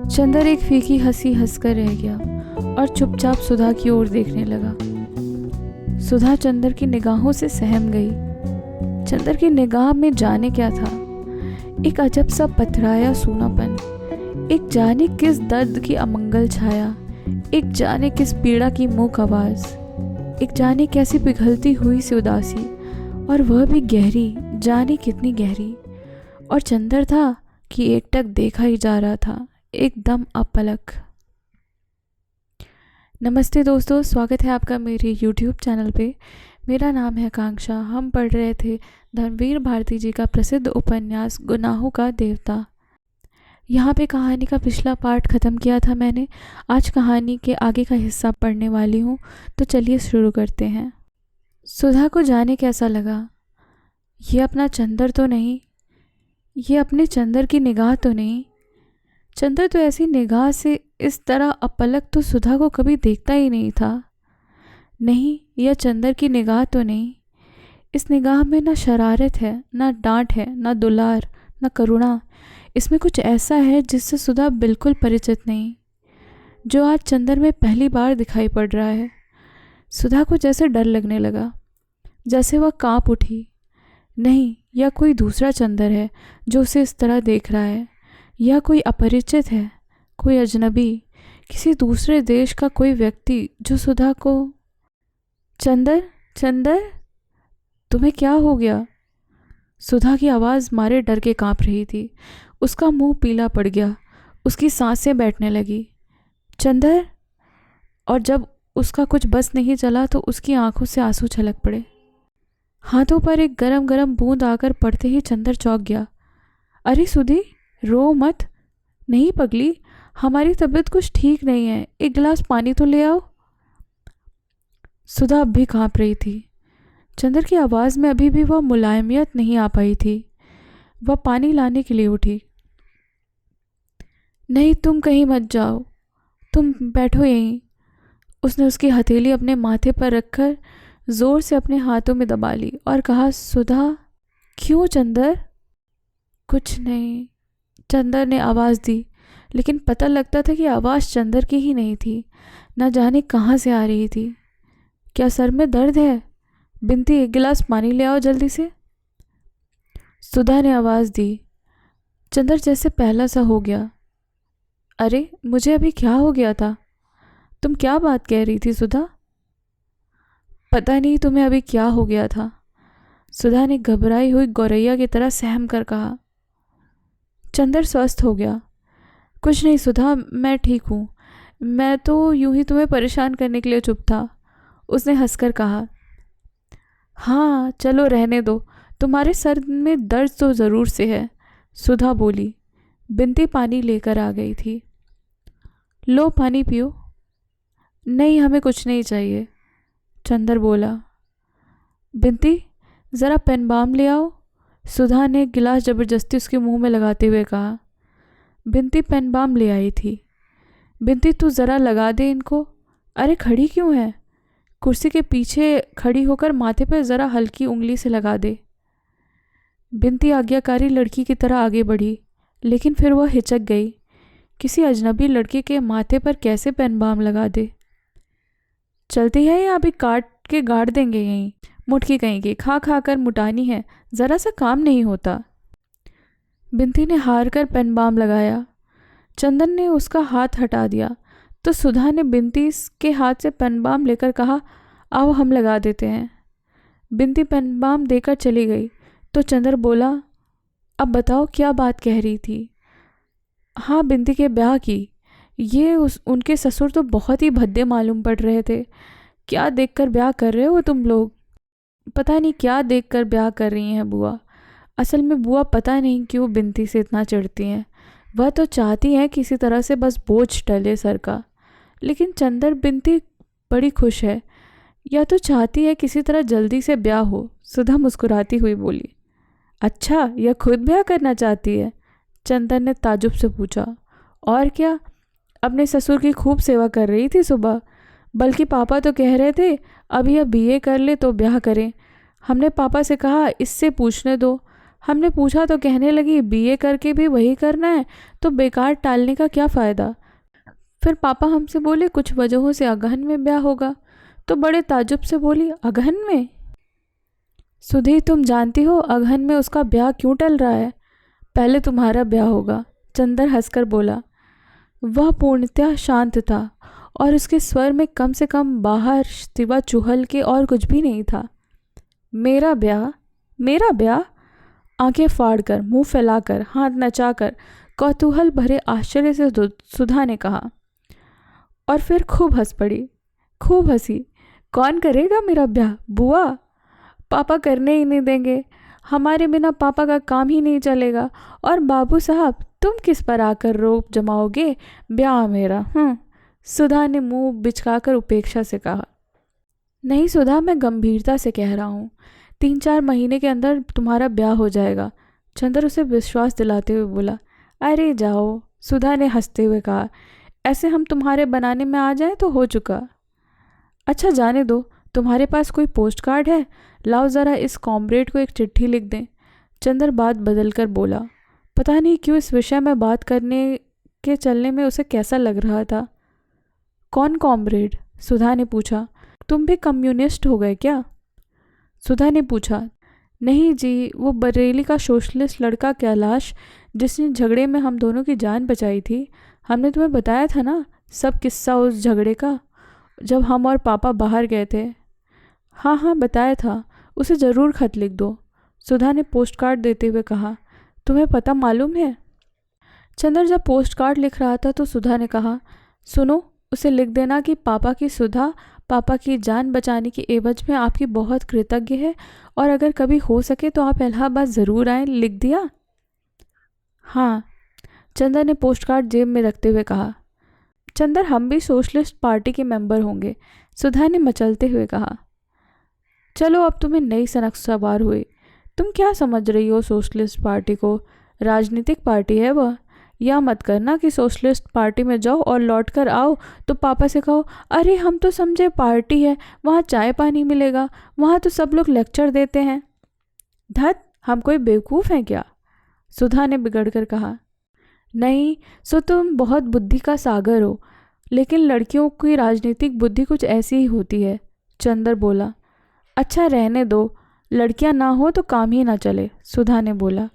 चंदर एक फीकी हंसी हंसकर रह गया और चुपचाप सुधा की ओर देखने लगा। सुधा चंदर की निगाहों से सहम गई। चंदर की निगाह में जाने क्या था, एक अजब सा पथराया सूनापन, एक जाने किस दर्द की अमंगल छाया, एक जाने किस पीड़ा की मूक आवाज, एक जाने कैसी पिघलती हुई सी उदासी, और वह भी गहरी, जाने कितनी गहरी। और चंदर था कि एकटक देखा ही जा रहा था, एकदम अपलक। नमस्ते दोस्तों, स्वागत है आपका मेरे YouTube चैनल पे। मेरा नाम है आकांक्षा। हम पढ़ रहे थे धर्मवीर भारती जी का प्रसिद्ध उपन्यास गुनाहों का देवता। यहाँ पे कहानी का पिछला पार्ट ख़त्म किया था मैंने। आज कहानी के आगे का हिस्सा पढ़ने वाली हूँ, तो चलिए शुरू करते हैं। सुधा को जाने कैसा लगा। ये अपना चंदर तो नहीं, ये अपने चंदर की निगाह तो नहीं। चंदर तो ऐसी निगाह से इस तरह अपलक तो सुधा को कभी देखता ही नहीं था। नहीं, यह चंदर की निगाह तो नहीं। इस निगाह में ना शरारत है, ना डांट है, ना दुलार, ना करुणा। इसमें कुछ ऐसा है जिससे सुधा बिल्कुल परिचित नहीं, जो आज चंदर में पहली बार दिखाई पड़ रहा है। सुधा को जैसे डर लगने लगा, जैसे वह कांप उठी। नहीं, यह कोई दूसरा चंदर है जो उसे इस तरह देख रहा है। यह कोई अपरिचित है, कोई अजनबी, किसी दूसरे देश का कोई व्यक्ति जो सुधा को। चंदर, चंदर, तुम्हें क्या हो गया? सुधा की आवाज़ मारे डर के कांप रही थी। उसका मुंह पीला पड़ गया, उसकी सांसें बैठने लगी। चंदर। और जब उसका कुछ बस नहीं चला तो उसकी आंखों से आंसू छलक पड़े। हाथों पर एक गरम गरम बूंद आकर पड़ते ही चंदर चौंक गया। अरे सुधी, रो मत। नहीं पगली, हमारी तबीयत कुछ ठीक नहीं है, एक गिलास पानी तो ले आओ। सुधा अब भी कांप रही थी। चंदर की आवाज़ में अभी भी वह मुलायमियत नहीं आ पाई थी। वह पानी लाने के लिए उठी। नहीं, तुम कहीं मत जाओ, तुम बैठो यहीं। उसने उसकी हथेली अपने माथे पर रखकर जोर से अपने हाथों में दबा ली और कहा, सुधा। क्यों चंदर? कुछ नहीं, चंदर ने आवाज़ दी, लेकिन पता लगता था कि आवाज़ चंदर की ही नहीं थी, न जाने कहाँ से आ रही थी। क्या सर में दर्द है? बिनती, एक गिलास पानी ले आओ जल्दी से। सुधा ने आवाज़ दी। चंदर जैसे पहला सा हो गया। अरे, मुझे अभी क्या हो गया था? तुम क्या बात कह रही थी सुधा? पता नहीं तुम्हें अभी क्या हो गया था, सुधा ने घबराई हुई गौरैया की तरह सहम कर कहा। चंदर स्वस्थ हो गया। कुछ नहीं सुधा, मैं ठीक हूँ। मैं तो यूं ही तुम्हें परेशान करने के लिए चुप था, उसने हंसकर कहा। हाँ चलो रहने दो, तुम्हारे सर में दर्द तो ज़रूर से है, सुधा बोली। बिनती पानी लेकर आ गई थी। लो पानी पियो। नहीं, हमें कुछ नहीं चाहिए, चंदर बोला। बिनती, ज़रा पेन बाम ले आओ, सुधा ने गिलास ज़बरदस्ती उसके मुंह में लगाते हुए कहा। बिनती पेन बाम ले आई थी। बिनती, तू ज़रा लगा दे इनको। अरे खड़ी क्यों है? कुर्सी के पीछे खड़ी होकर माथे पर ज़रा हल्की उंगली से लगा दे। बिनती आज्ञाकारी लड़की की तरह आगे बढ़ी, लेकिन फिर वह हिचक गई। किसी अजनबी लड़के के माथे पर कैसे पेन बाम लगा दे? चलती है या अभी काट के गाड़ देंगे यहीं? मुटकी कहेंगे, खा खा कर मुटानी है, ज़रा सा काम नहीं होता। बिनती ने हार कर पेन बाम लगाया। चंदन ने उसका हाथ हटा दिया तो सुधा ने बिनती के हाथ से पेन बाम लेकर कहा, आओ हम लगा देते हैं। बिनती पेन बाम देकर चली गई तो चंदर बोला, अब बताओ क्या बात कह रही थी? हाँ, बिनती के ब्याह की। ये उनके ससुर तो बहुत ही भद्दे मालूम पड़ रहे थे। क्या देखकर ब्याह कर रहे हो तुम लोग? पता नहीं क्या देखकर ब्याह कर रही हैं बुआ। असल में बुआ पता नहीं क्यों बिनती से इतना चिढ़ती हैं। वह तो चाहती हैं किसी तरह से बस बोझ टले सर का, लेकिन चंदर बिनती बड़ी खुश है, या तो चाहती है किसी तरह जल्दी से ब्याह हो। सुधा मुस्कुराती हुई बोली। अच्छा, यह खुद ब्याह करना चाहती है? चंदन ने ताजुब से पूछा। और क्या, अपने ससुर की खूब सेवा कर रही थी सुबह, बल्कि पापा तो कह रहे थे अब यह BA कर ले तो ब्याह करें। हमने पापा से कहा इससे पूछने दो, हमने पूछा तो कहने लगी बीए करके भी वही करना है, तो बेकार टालने का क्या फ़ायदा। फिर पापा हमसे बोले कुछ वजहों से अगहन में ब्याह होगा, तो बड़े ताज्जुब से बोली अगहन में? सुधी, तुम जानती हो अगहन में उसका ब्याह क्यों टल रहा है? पहले तुम्हारा ब्याह होगा। चंदर हंसकर बोला। वह पूर्णतः शांत था और उसके स्वर में कम से कम बाहर सिवा चुहल के और कुछ भी नहीं था। मेरा ब्याह? मेरा ब्याह? आंखें फाड़कर, मुंह फैलाकर, हाथ नचाकर, कौतूहल भरे आश्चर्य से सुधा ने कहा, और फिर खूब हंस पड़ी। खूब हंसी। कौन करेगा मेरा ब्याह? बुआ? पापा करने ही नहीं देंगे। हमारे बिना पापा का काम ही नहीं चलेगा। और बाबू साहब, तुम किस पर आकर रोप जमाओगे? ब्याह मेरा। सुधा ने मुंह बिचकाकर उपेक्षा से कहा। नहीं सुधा, मैं गंभीरता से कह रहा हूँ। 3-4 महीने के अंदर तुम्हारा ब्याह हो जाएगा। चंदर उसे विश्वास दिलाते हुए बोला। अरे जाओ, सुधा ने हंसते हुए कहा। ऐसे हम तुम्हारे बनाने में आ जाएं तो हो चुका। अच्छा जाने दो, तुम्हारे पास कोई पोस्ट कार्ड है? लाओ ज़रा इस कॉमरेड को एक चिट्ठी लिख दें। चंदर बात बदल कर बोला। पता नहीं क्यों इस विषय में बात करने के चलने में उसे कैसा लग रहा था। कौन कॉमरेड? सुधा ने पूछा। तुम भी कम्युनिस्ट हो गए क्या? सुधा ने पूछा। नहीं जी, वो बरेली का सोशलिस्ट लड़का कैलाश, जिसने झगड़े में हम दोनों की जान बचाई थी। हमने तुम्हें बताया था ना सब किस्सा उस झगड़े का, जब हम और पापा बाहर गए थे। हाँ हाँ बताया था। उसे ज़रूर खत लिख दो। सुधा ने पोस्ट कार्ड देते हुए कहा। तुम्हें पता मालूम है? चंदर जब पोस्ट कार्ड लिख रहा था तो सुधा ने कहा, सुनो, उसे लिख देना कि पापा की सुधा पापा की जान बचाने की एवज में आपकी बहुत कृतज्ञ है, और अगर कभी हो सके तो आप इलाहाबाद ज़रूर आएं। लिख दिया? हाँ, चंदर ने पोस्ट कार्ड जेब में रखते हुए कहा। चंदर, हम भी सोशलिस्ट पार्टी के मेंबर होंगे, सुधा ने मचलते हुए कहा। चलो अब तुम्हें नई सनक सवार हुई। तुम क्या समझ रही हो सोशलिस्ट पार्टी को? राजनीतिक पार्टी है वह। या मत करना कि सोशलिस्ट पार्टी में जाओ और लौट कर आओ तो पापा से कहो, अरे हम तो समझे पार्टी है, वहाँ चाय पानी मिलेगा, वहाँ तो सब लोग लेक्चर देते हैं। धत, हम कोई बेवकूफ़ हैं क्या? सुधा ने बिगड़ कर कहा। नहीं, सो तुम बहुत बुद्धि का सागर हो, लेकिन लड़कियों की राजनीतिक बुद्धि कुछ ऐसी ही होती है। चंदर बोला। अच्छा रहने दो, लड़कियां ना हो तो काम ही ना चले, सुधा ने बोला।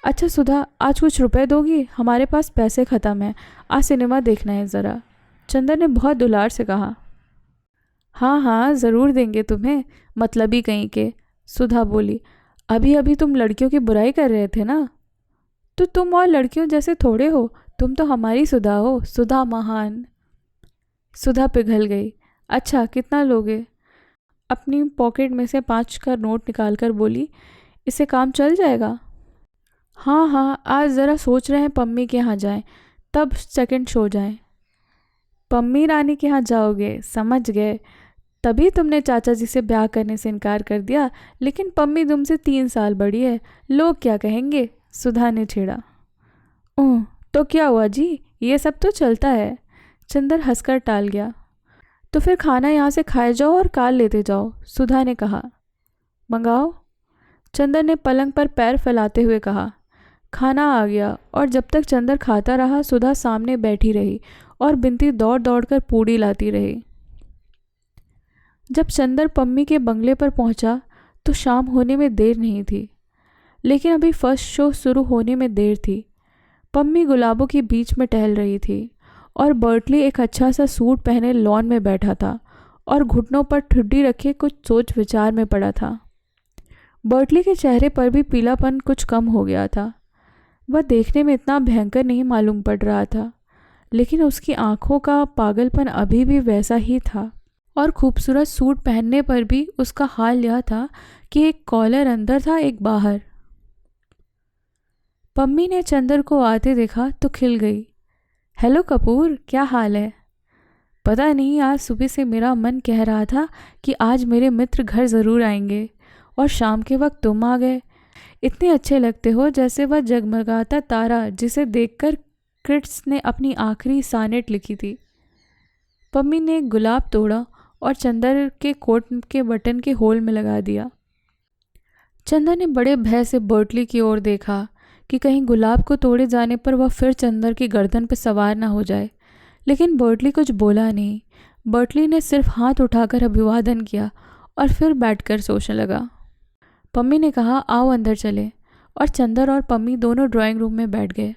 अच्छा सुधा, आज कुछ रुपए दोगी? हमारे पास पैसे ख़त्म हैं, आज सिनेमा देखना है ज़रा। चंदर ने बहुत दुलार से कहा। हाँ हाँ ज़रूर देंगे तुम्हें, मतलबी कहीं के, सुधा बोली। अभी अभी तुम लड़कियों की बुराई कर रहे थे ना। तो तुम और लड़कियों जैसे थोड़े हो, तुम तो हमारी सुधा हो, सुधा महान। सुधा पिघल गई। अच्छा कितना लोगे? अपनी पॉकेट में से 5 का नोट निकालकर बोली। इससे काम चल जाएगा? हाँ हाँ, आज ज़रा सोच रहे हैं पम्मी के यहाँ जाएं, तब सेकंड शो जाएं। पम्मी रानी के यहाँ जाओगे? समझ गए। तभी तुमने चाचा जी से ब्याह करने से इनकार कर दिया। लेकिन पम्मी तुमसे 3 साल बड़ी है, लोग क्या कहेंगे? सुधा ने छेड़ा। ओह, तो क्या हुआ जी, ये सब तो चलता है। चंदर हंसकर टाल गया। तो फिर खाना यहाँ से खाए जाओ और कार लेते जाओ, सुधा ने कहा। मंगाओ, चंदर ने पलंग पर पैर फैलाते हुए कहा। खाना आ गया और जब तक चंदर खाता रहा सुधा सामने बैठी रही और बिनती दौड़ दौड़ कर पूड़ी लाती रही। जब चंदर पम्मी के बंगले पर पहुंचा तो शाम होने में देर नहीं थी, लेकिन अभी फर्स्ट शो शुरू होने में देर थी। पम्मी गुलाबों के बीच में टहल रही थी और बर्टली एक अच्छा सा सूट पहने लॉन में बैठा था और घुटनों पर ठुड्डी रखे कुछ सोच विचार में पड़ा था। बर्टली के चेहरे पर भी पीलापन कुछ कम हो गया था। वह देखने में इतना भयंकर नहीं मालूम पड़ रहा था, लेकिन उसकी आंखों का पागलपन अभी भी वैसा ही था। और खूबसूरत सूट पहनने पर भी उसका हाल यह था कि एक कॉलर अंदर था, एक बाहर। पम्मी ने चंदर को आते देखा तो खिल गई। हेलो कपूर, क्या हाल है? पता नहीं, आज सुबह से मेरा मन कह रहा था कि आज मेरे मित्र घर ज़रूर आएंगे, और शाम के वक्त तुम आ गए। इतने अच्छे लगते हो जैसे वह जगमगाता तारा जिसे देखकर क्रिट्स ने अपनी आखिरी सानेट लिखी थी। पम्मी ने एक गुलाब तोड़ा और चंदर के कोट के बटन के होल में लगा दिया। चंदर ने बड़े भय से बर्टली की ओर देखा कि कहीं गुलाब को तोड़े जाने पर वह फिर चंदर की गर्दन पर सवार न हो जाए, लेकिन बर्टली कुछ बोला नहीं। बर्टली ने सिर्फ हाथ उठाकर अभिवादन किया और फिर बैठकर सोचने लगा। पम्मी ने कहा, आओ अंदर चले, और चंदर और पम्मी दोनों ड्राइंग रूम में बैठ गए।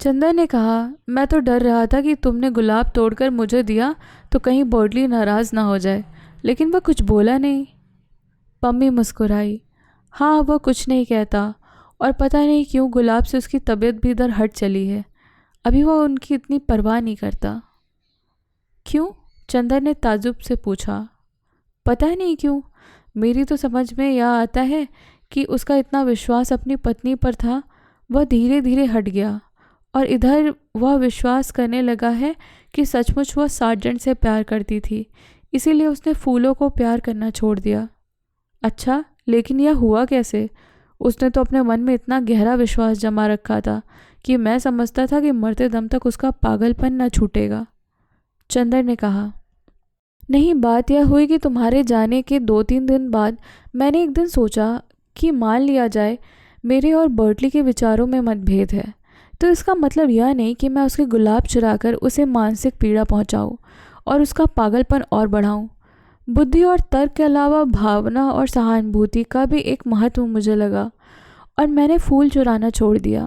चंदर ने कहा, मैं तो डर रहा था कि तुमने गुलाब तोड़कर मुझे दिया तो कहीं बर्टली नाराज़ ना हो जाए, लेकिन वह कुछ बोला नहीं। पम्मी मुस्कुराई। हाँ, वह कुछ नहीं कहता, और पता नहीं क्यों गुलाब से उसकी तबीयत भी इधर हट चली है। अभी वह उनकी इतनी परवाह नहीं करता। क्यों? चंदर ने ताज्जुब से पूछा। पता नहीं क्यों, मेरी तो समझ में यह आता है कि उसका इतना विश्वास अपनी पत्नी पर था, वह धीरे धीरे हट गया, और इधर वह विश्वास करने लगा है कि सचमुच वह सार्जेंट से प्यार करती थी, इसीलिए उसने फूलों को प्यार करना छोड़ दिया। अच्छा, लेकिन यह हुआ कैसे? उसने तो अपने मन में इतना गहरा विश्वास जमा रखा था कि मैं समझता था कि मरते दम तक उसका पागलपन न छूटेगा। चंदर ने कहा, नहीं, बात यह हुई कि तुम्हारे जाने के 2-3 दिन बाद मैंने एक दिन सोचा कि मान लिया जाए मेरे और बर्टली के विचारों में मतभेद है, तो इसका मतलब यह नहीं कि मैं उसके गुलाब चुराकर उसे मानसिक पीड़ा पहुंचाऊं और उसका पागलपन और बढ़ाऊं। बुद्धि और तर्क के अलावा भावना और सहानुभूति का भी एक महत्व मुझे लगा, और मैंने फूल चुराना छोड़ दिया।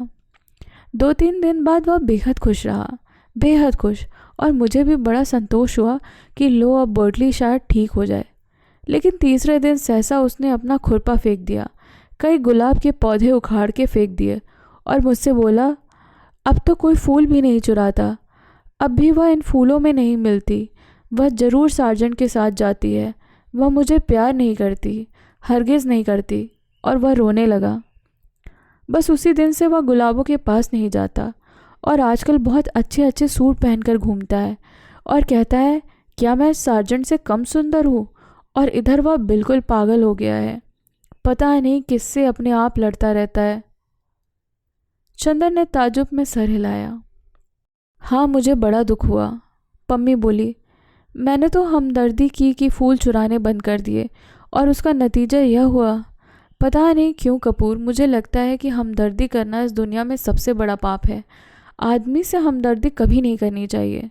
2-3 दिन बाद वह बेहद खुश रहा, बेहद खुश, और मुझे भी बड़ा संतोष हुआ कि लो, अब बर्टली शायद ठीक हो जाए। लेकिन तीसरे दिन सहसा उसने अपना खुरपा फेंक दिया, कई गुलाब के पौधे उखाड़ के फेंक दिए, और मुझसे बोला, अब तो कोई फूल भी नहीं चुराता, अब भी वह इन फूलों में नहीं मिलती, वह ज़रूर सार्जेंट के साथ जाती है, वह मुझे प्यार नहीं करती, हरगिज़ नहीं करती। और वह रोने लगा। बस उसी दिन से वह गुलाबों के पास नहीं जाता, और आजकल बहुत अच्छे अच्छे सूट पहनकर घूमता है और कहता है, क्या मैं सार्जेंट से कम सुंदर हूँ? और इधर वह बिल्कुल पागल हो गया है, पता नहीं किससे अपने आप लड़ता रहता है। चंदर ने ताज्जुब में सर हिलाया। हाँ, मुझे बड़ा दुख हुआ, पम्मी बोली। मैंने तो हमदर्दी की कि फूल चुराने बंद कर दिए, और उसका नतीजा यह हुआ। पता नहीं क्यों कपूर, मुझे लगता है कि हमदर्दी करना इस दुनिया में सबसे बड़ा पाप है। आदमी से हमदर्दी कभी नहीं करनी चाहिए।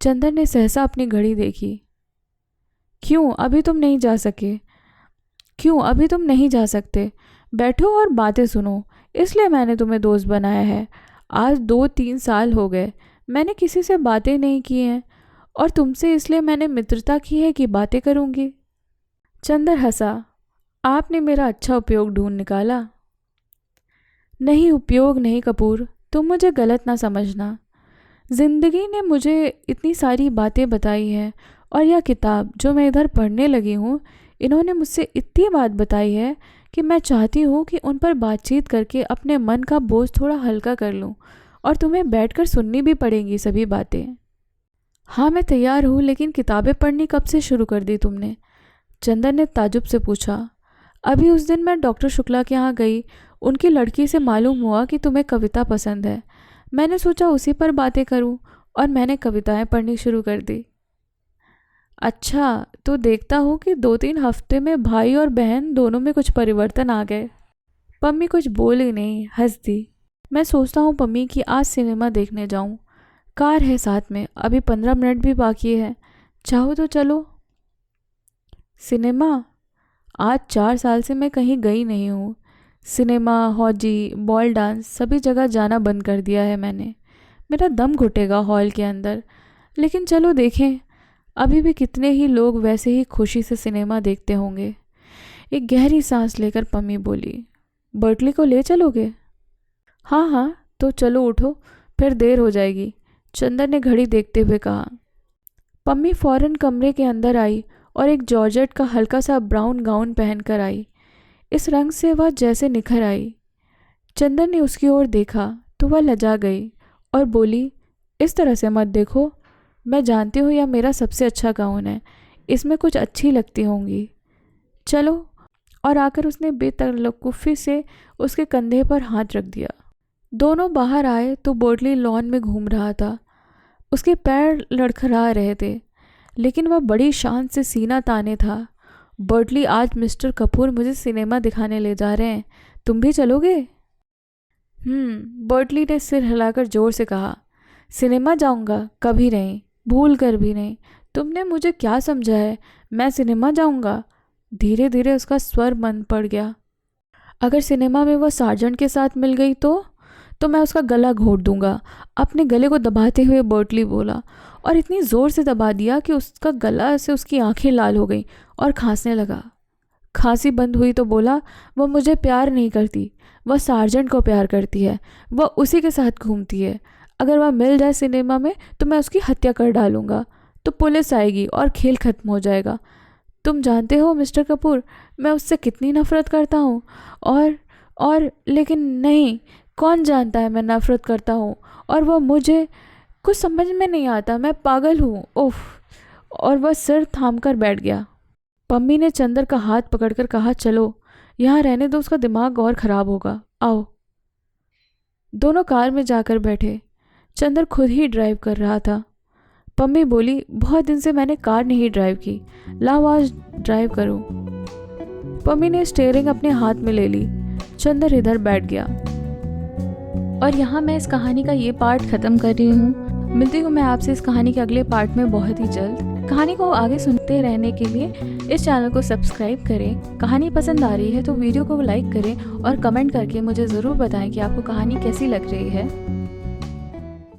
चंदर ने सहसा अपनी घड़ी देखी। क्यों अभी तुम नहीं जा सके? क्यों अभी तुम नहीं जा सकते? बैठो और बातें सुनो, इसलिए मैंने तुम्हें दोस्त बनाया है। आज 2-3 साल हो गए मैंने किसी से बातें नहीं की हैं, और तुमसे इसलिए मैंने मित्रता की है कि बातें करूँगी। चंदर हंसा। आपने मेरा अच्छा उपयोग ढूंढ निकाला। नहीं, उपयोग नहीं कपूर, तुम मुझे गलत ना समझना। ज़िंदगी ने मुझे इतनी सारी बातें बताई हैं, और यह किताब जो मैं इधर पढ़ने लगी हूँ, इन्होंने मुझसे इतनी बात बताई है कि मैं चाहती हूँ कि उन पर बातचीत करके अपने मन का बोझ थोड़ा हल्का कर लूँ, और तुम्हें बैठकर सुननी भी पड़ेंगी सभी बातें। हाँ, मैं तैयार हूँ, लेकिन किताबें पढ़नी कब से शुरू कर दी तुमने? चंदर ने ताज्जुब से पूछा। अभी उस दिन मैं डॉक्टर शुक्ला के यहाँ गई, उनकी लड़की से मालूम हुआ कि तुम्हें कविता पसंद है। मैंने सोचा उसी पर बातें करूं, और मैंने कविताएं पढ़नी शुरू कर दी। अच्छा, तो देखता हूँ कि 2-3 हफ्ते में भाई और बहन दोनों में कुछ परिवर्तन आ गए। पम्मी कुछ बोली नहीं, हंस दी। मैं सोचता हूँ पम्मी कि आज सिनेमा देखने जाऊँ। कार है साथ में, अभी 15 मिनट भी बाकी है, चाहो तो चलो। सिनेमा? आज 4 साल से मैं कहीं गई नहीं हूँ। सिनेमा, हॉजी, बॉल डांस, सभी जगह जाना बंद कर दिया है मैंने। मेरा दम घुटेगा हॉल के अंदर, लेकिन चलो देखें। अभी भी कितने ही लोग वैसे ही खुशी से सिनेमा देखते होंगे। एक गहरी सांस लेकर पम्मी बोली, बर्टली को ले चलोगे? हाँ हाँ, तो चलो उठो, फिर देर हो जाएगी, चंदर ने घड़ी देखते हुए कहा। पम्मी फौरन कमरे के अंदर आई और एक जॉर्जेट का हल्का सा ब्राउन गाउन पहनकर आई। इस रंग से वह जैसे निखर आई। चंदर ने उसकी ओर देखा तो वह लजा गई और बोली, इस तरह से मत देखो, मैं जानती हूँ यह मेरा सबसे अच्छा गाउन है, इसमें कुछ अच्छी लगती होंगी, चलो। और आकर उसने बेतलकुफ़ी से उसके कंधे पर हाथ रख दिया। दोनों बाहर आए तो बर्टली लॉन में घूम रहा था। उसके पैर लड़खड़ा रहे थे, लेकिन वह बड़ी शान से सीना ताने था बर्टली, आज मिस्टर कपूर मुझे सिनेमा दिखाने ले जा रहे हैं, तुम भी चलोगे? बर्टली ने सिर हिलाकर जोर से कहा। सिनेमा जाऊंगा? कभी नहीं, भूल कर भी नहीं। तुमने मुझे क्या समझा है? मैं सिनेमा जाऊंगा? धीरे धीरे उसका स्वर मंद पड़ गया। अगर सिनेमा में वो सार्जेंट के साथ मिल गई तो मैं उसका गला घोट दूंगा। अपने गले को दबाते हुए बर्टली बोला, और इतनी ज़ोर से दबा दिया कि उसका गला से उसकी आंखें लाल हो गईं और खांसने लगा। खांसी बंद हुई तो बोला, वो मुझे प्यार नहीं करती, वह सार्जेंट को प्यार करती है, वह उसी के साथ घूमती है। अगर वह मिल जाए सिनेमा में तो मैं उसकी हत्या कर डालूंगा, तो पुलिस आएगी और खेल खत्म हो जाएगा। तुम जानते हो मिस्टर कपूर, मैं उससे कितनी नफ़रत करता हूँ। और लेकिन नहीं, कौन जानता है मैं नफ़रत करता हूँ, और वह मुझे कुछ समझ में नहीं आता, मैं पागल हूँ, उफ। और वह सिर थाम कर बैठ गया। पम्मी ने चंदर का हाथ पकड़कर कहा, चलो यहाँ रहने दो, उसका दिमाग और ख़राब होगा, आओ। दोनों कार में जाकर बैठे। चंदर खुद ही ड्राइव कर रहा था। पम्मी बोली, बहुत दिन से मैंने कार नहीं ड्राइव की, लाओ आज ड्राइव करो। पम्मी ने स्टीयरिंग अपने हाथ में ले ली। चंदर इधर बैठ गया। और यहाँ मैं इस कहानी का ये पार्ट ख़त्म कर रही हूँ। मिलती हूँ मैं आपसे इस कहानी के अगले पार्ट में बहुत ही जल्द। कहानी को आगे सुनते रहने के लिए इस चैनल को सब्सक्राइब करें। कहानी पसंद आ रही है तो वीडियो को लाइक करें और कमेंट करके मुझे ज़रूर बताएं कि आपको कहानी कैसी लग रही है।